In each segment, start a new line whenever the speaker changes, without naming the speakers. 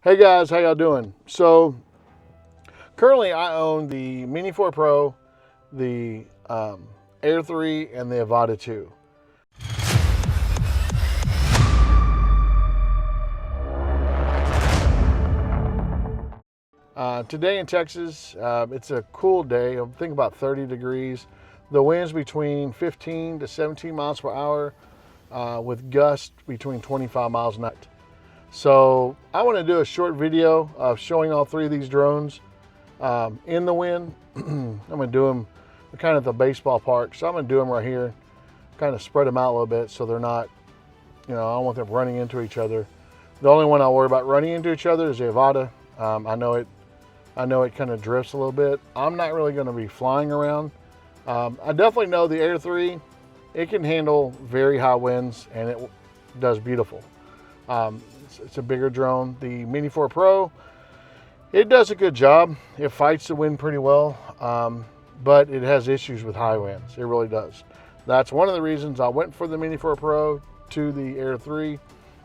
Hey guys, how y'all doing? So currently I own the Mini 4 Pro, the Air 3, and the Avata 2. Today in Texas, it's a cool day. I think about 30 degrees. The wind's between 15 to 17 miles per hour with gusts between 25 miles an hour. So I want to do a short video of showing all three of these drones in the wind. I'm going to do them kind of at the baseball park. So I'm going to do them right here, kind of spread them out a little bit so they're not, I don't want them running into each other. The only one I'll worry about running into each other is the Avata. I know it kind of drifts a little bit. I'm not really going to be flying around. I definitely know the Air 3, it can handle very high winds and it does beautiful. It's a bigger drone. The Mini 4 Pro, it does a good job. It fights the wind pretty well, but it has issues with high winds. It really does. That's one of the reasons I went for the Mini 4 Pro to the Air 3.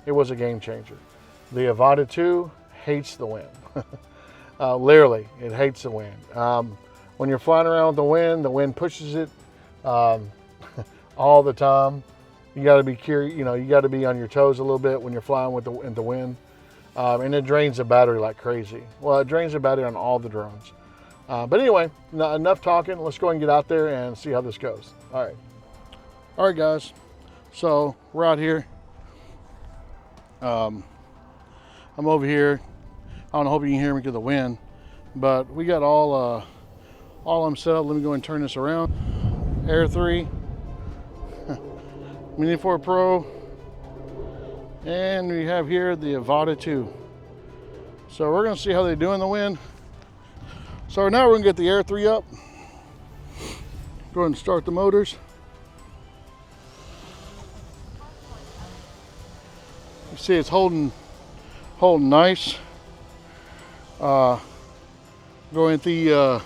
It was a game changer. The Avata 2 hates the wind. Literally, it hates the wind. When you're flying around with the wind pushes it all the time. You got to be curious, you got to be on your toes a little bit when you're flying with the wind. And it drains the battery like crazy. Well, it drains the battery on all the drones. But anyway, enough talking. Let's go and get out there and see how this goes. All right, guys. So we're out here. I'm over here. I hope you can hear me because of the wind. But we got all them set up. Let me go and turn this around. Air 3. Mini 4 Pro, and we have here the Avata 2. So we're going to see how they do in the wind. So now we're going to get the Air 3 up. Go ahead and start the motors. You see it's holding nice. Going the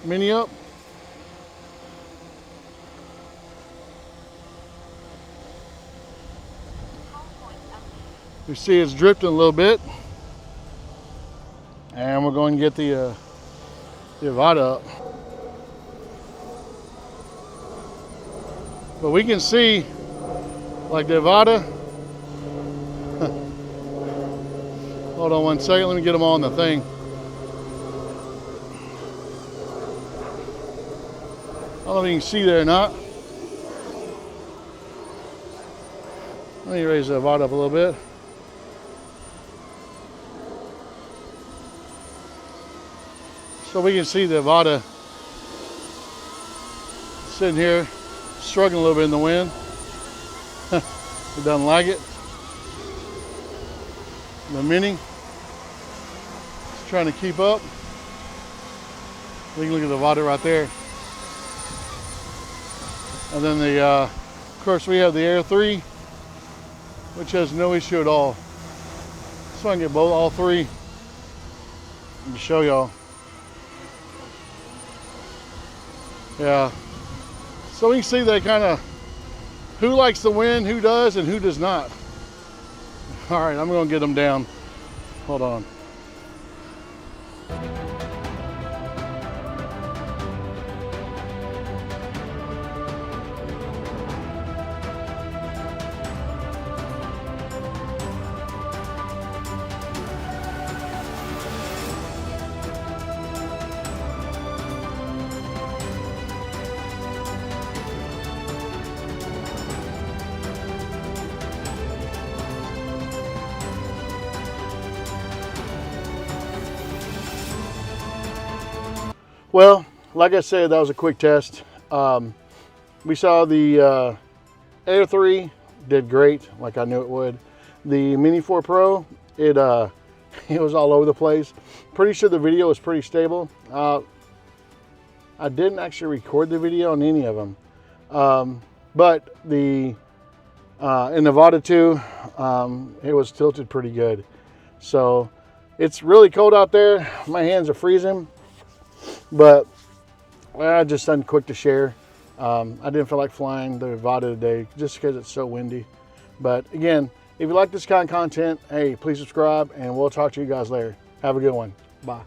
mini up. You see it's drifting a little bit. And we're going to get the Avata up. But we can see, like the Avata. Hold on one second, let me get them on the thing. I don't know if you can see there or not. Let me raise the Avata up a little bit. So we can see the Avata sitting here, struggling a little bit in the wind. It doesn't like it. The Mini is trying to keep up. We can look at the Avata right there. And then of course we have the Air 3, which has no issue at all. So I can get all three and show y'all. Yeah, so we can see they kind of, who likes the wind, who does, and who does not. All right, I'm gonna get them down. Hold on. Well, like I said, that was a quick test. We saw the Air 3 did great, like I knew it would. The Mini 4 Pro, it was all over the place. Pretty sure the video was pretty stable. I didn't actually record the video on any of them, but in the Avata 2, it was tilted pretty good. So it's really cold out there. My hands are freezing. But I just done quick to share. I didn't feel like flying the Avata today just because it's so windy. But again, If you like this kind of content, hey, please subscribe, and we'll talk to you guys later. Have a good one. Bye.